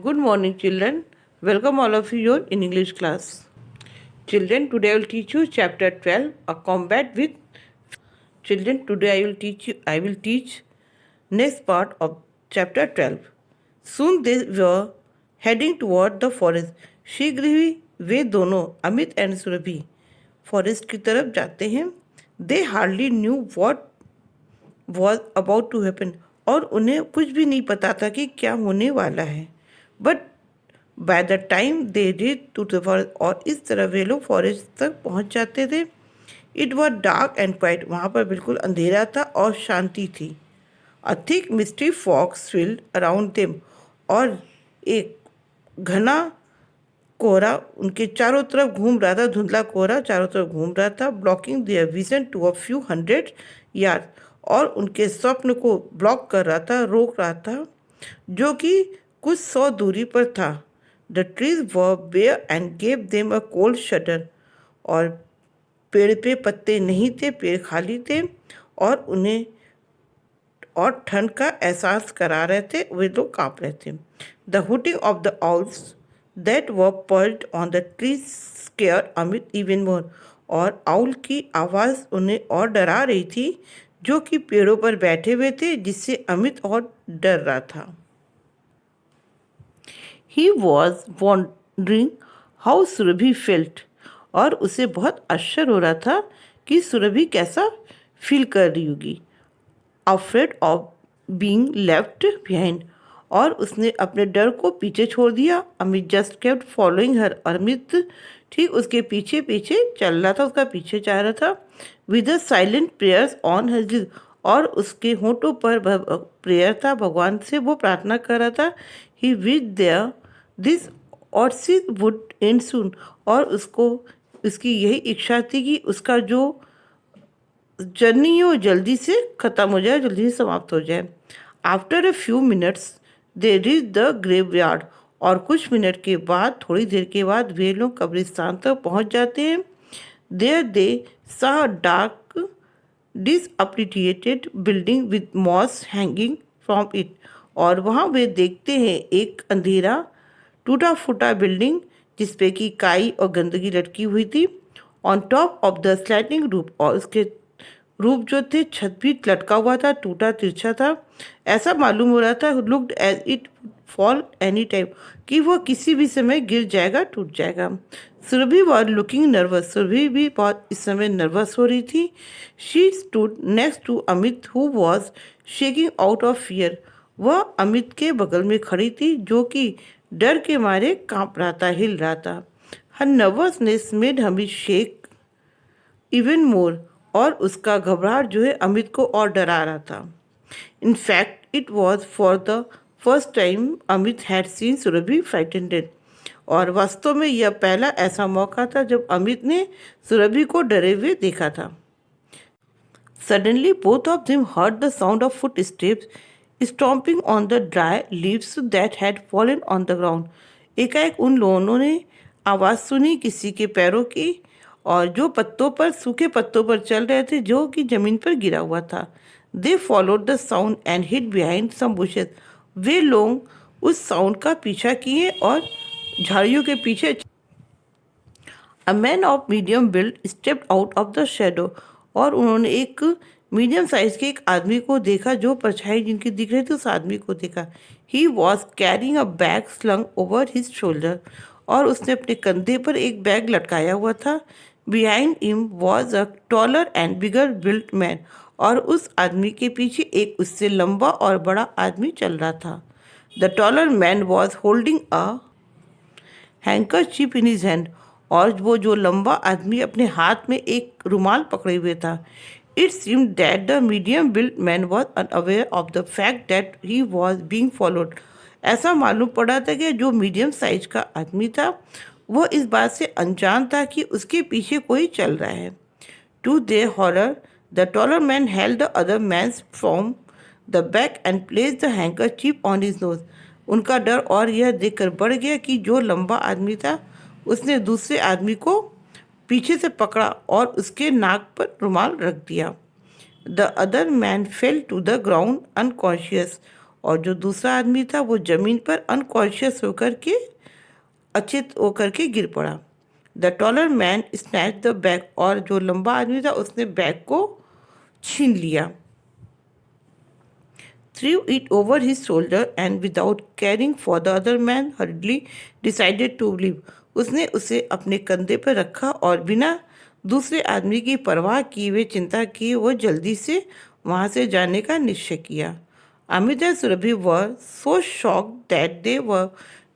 Good morning, children. Welcome all of you in English class. Children, today I will teach you chapter 12, a combat with. Children, today I will teach next part of chapter 12. Soon they were heading toward the forest. शीघ्र ही वे दोनों Amit and Surabhi forest की तरफ जाते हैं. They hardly knew what was about to happen. और उन्हें कुछ भी नहीं पता था कि क्या होने वाला है. But by the time they reach to the forest, और इस तरह वे लोग फॉरेस्ट तक पहुंच जाते थे. It was dark and quiet. वहाँ पर बिल्कुल अंधेरा था और शांति थी. A thick misty fog swirled around them. और एक घना कोहरा उनके चारों तरफ घूम रहा था. धुंधला कोहरा चारों तरफ घूम रहा था. Blocking their vision to a few hundred yard. और उनके स्वप्न को ब्लॉक कर रहा था, रोक रहा था, जो कि कुछ 100 दूरी पर था. The trees were bare and gave them a cold shudder. और पेड़ पे पत्ते नहीं थे, पेड़ खाली थे और उन्हें और ठंड का एहसास करा रहे थे. वे लोग काँप रहे थे. The hooting of the owls that were perched on the trees scared Amit even more. और आउल की आवाज़ उन्हें और डरा रही थी, जो कि पेड़ों पर बैठे हुए थे, जिससे अमित और डर रहा था. He was wondering how Surabhi felt. और उसे बहुत आश्चर्य हो रहा था कि सुरभि कैसा फील कर रही होगी. Afraid of being left behind. और उसने अपने डर को पीछे छोड़ दिया. Amit just kept following her. Amit ठीक उसके पीछे पीछे चल रहा था, उसका पीछे जा रहा था. With the silent prayers on his lips. और उसके होंठों पर प्रेयर था, भगवान से वो प्रार्थना कर रहा था. ही विद देयर दिस और सी वुड एंड सून. और उसकी यही इच्छा थी कि उसका जो जर्नी है वो जल्दी से ख़त्म हो जाए, जल्दी से समाप्त हो जाए. After a few minutes they reach the graveyard. और कुछ मिनट के बाद, थोड़ी देर के बाद वे लोग कब्रिस्तान तक पहुंच जाते हैं. There they saw dark dilapidated building with moss hanging from it. और वहाँ वे देखते हैं एक अंधेरा टूटा फूटा बिल्डिंग जिसपे कि काई और गंदगी लटकी हुई थी. On top of the slanting roof. और उसके रूफ जो थे, छत भी लटका हुआ था, टूटा तिरछा था. ऐसा मालूम हो रहा था, looked as it fall any time, कि वह किसी भी समय गिर जाएगा, टूट जाएगा. Surabhi was looking nervous. सुरभि भी बहुत इस समय नर्वस हो रही थी. She stood next to Amit who was shaking out of fear. वह अमित के बगल में खड़ी थी, जो कि डर के मारे कांप रहा था, हिल रहा था. Her nervousness made Amit shake even more. और उसका घबराहट जो है अमित को और डरा रहा था. In fact it was for the first time Amit had seen Surabhi frightened. और वास्तव में यह पहला ऐसा मौका था जब अमित ने सुरभि को डरे हुए देखा था. Suddenly both of them heard the sound of foot steps stomping on the dry leaves that had fallen on the ground. एकाएक उन लोगों ने आवाज़ सुनी किसी के पैरों की, और जो पत्तों पर, सूखे पत्तों पर चल रहे थे, जो कि जमीन पर गिरा हुआ था. They followed the sound and hid behind some bushes. वे लोग उस साउंड का पीछा किए और झाड़ियों के पीछे. A man of medium build stepped out of the shadow. और उन्होंने एक मीडियम साइज के एक आदमी को देखा, जो परछाई जिनकी दिख रही थी, उस आदमी को देखा. He was carrying a bag slung over his shoulder. और उसने अपने कंधे पर एक बैग लटकाया हुआ था. Behind him was a taller and bigger built man. और उस आदमी के पीछे एक उससे लंबा और बड़ा आदमी चल रहा था. The taller man was holding a handkerchief in his hand. और वो जो लंबा आदमी अपने हाथ में एक रुमाल पकड़े हुए था. It seem that the medium built man was unaware of the fact that he was being followed. ऐसा मालूम पड़ा था कि जो मीडियम साइज का आदमी था, वह इस बात से अनजान था कि उसके पीछे कोई चल रहा है. To their horror the taller man held the other man's from the back and place the handkerchief on his nose. उनका डर और यह देखकर बढ़ गया कि जो लंबा आदमी था, उसने दूसरे आदमी को पीछे से पकड़ा और उसके नाक पर रुमाल रख दिया. The other man fell to the ground unconscious. और जो दूसरा आदमी था वो ज़मीन पर अनकॉन्शियस होकर के अचेत होकर के गिर पड़ा। The taller man snatch the bag, और जो लंबा आदमी था उसने बैग को छीन लिया। Threw it over his shoulder and without caring for the other man hurriedly decided to leave. उसने उसे अपने कंधे पर रखा और बिना दूसरे आदमी की परवाह किए हुए चिंता किए वो जल्दी से वहाँ से जाने का निश्चय किया। Amit and Surabhi were so shocked that they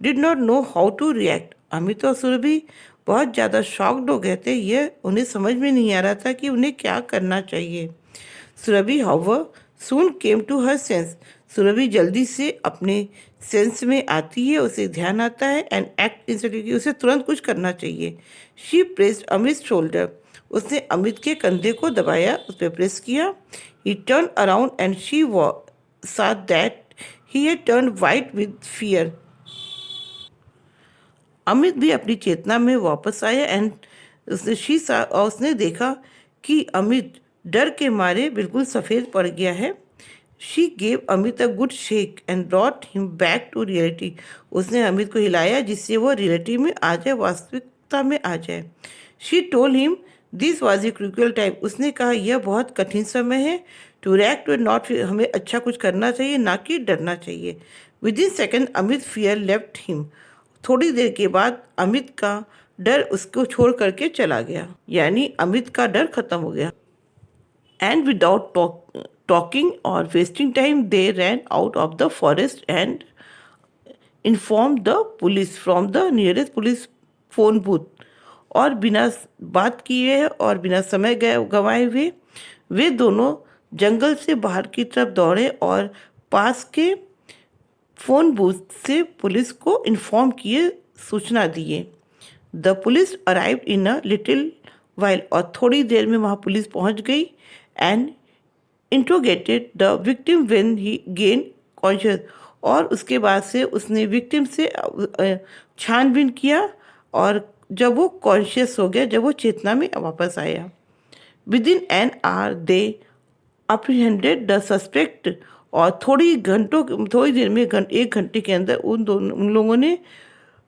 did not know how to react. Amit और सुरभि बहुत ज़्यादा शॉक्ड हो गए थे। ये उन्हें समझ में नहीं आ रहा था कि उन्हें क्या करना चाहिए। Surabhi however soon came to her sense. Surabhi जल्दी से अपने सेंस में आती है, उसे ध्यान आता है एंड एक्ट इंस्टेंटली, उसे तुरंत कुछ करना चाहिए। शी प्रेस्ड अमित शोल्डर, उसने अमित के कंधे को दबाया, उस पर प्रेस किया। ही turn around and she saw that he had turned white with fear. Amit भी अपनी चेतना में वापस आया एंड उसने देखा कि अमित डर के मारे बिल्कुल सफ़ेद पड़ गया है। She gave Amit a good shake and brought him back to reality, उसने अमित को हिलाया जिससे वो रियलिटी में आ जाए, वास्तविकता में आ जाए। She told him this was a crucial time, उसने कहा यह बहुत कठिन समय है। टू रिएक्ट टू नॉट, हमें अच्छा कुछ करना चाहिए, ना कि डरना चाहिए। With in second Amit fear left him, थोड़ी देर के बाद अमित का डर उसको छोड़ करके चला गया, यानी अमित का डर खत्म हो गया। And without talking or wasting time they ran out of the forest and informed the police from the nearest police phone booth. और बिना बात किए और बिना समय गंवाए हुए वे दोनों जंगल से बाहर की तरफ दौड़े और पास के फ़ोन बूथ से पुलिस को इन्फॉर्म किए, सूचना दिए। The police arrived in a little while, और थोड़ी देर में वहाँ पुलिस पहुँच गई। And interrogated the victim when he gain conscious, और उसके बाद से उसने विक्टिम से छानबीन किया और जब वो कॉन्शियस हो गया, जब वो चेतना में वापस आया। Within an hour they apprehended the suspect, और थोड़ी देर में 1 घंटे के अंदर उन लोगों ने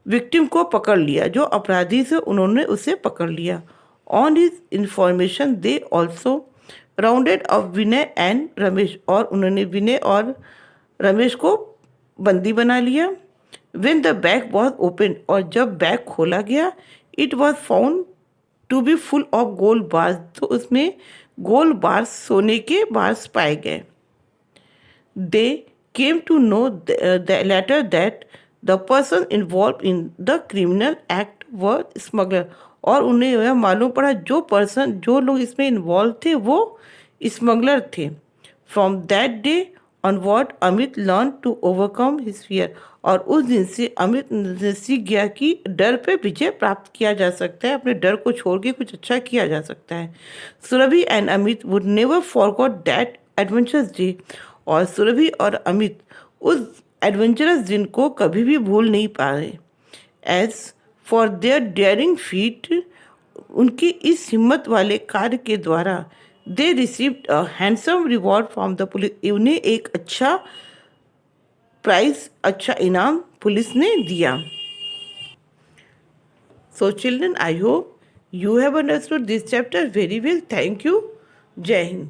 विक्टिम को पकड़ लिया, जो अपराधी से उन्होंने उसे पकड़ लिया। On his information they also rounded off Vinay and Ramesh, और उन्होंने विनय और रमेश को बंदी बना लिया। When the bag was open, और जब बैग खोला गया, it was found to be full of gold bars, तो उसमें गोल्ड बार्स, सोने के बार्स पाए गए। They came to know later that the person involve in the criminal act were smuggler, और उन्हें यह मालूम पड़ा जो लोग इसमें इन्वॉल्व थे वो स्मगलर थे। From that day onward Amit learn to overcome his fear, और उस दिन से अमित ने सीख गया कि डर पे विजय प्राप्त किया जा सकता है, अपने डर को छोड़ के कुछ अच्छा किया जा सकता है। Surabhi and Amit would never forgot that adventurous day, और सुरभि और अमित उस एडवेंचरस दिन को कभी भी भूल नहीं पाए। As for their daring feat, उनकी इस हिम्मत वाले कार्य के द्वारा they received a handsome reward from the police, उन्हें एक अच्छा प्राइज, अच्छा इनाम पुलिस ने दिया। So children, I hope you have understood this chapter very well. Thank you. Jai Hind.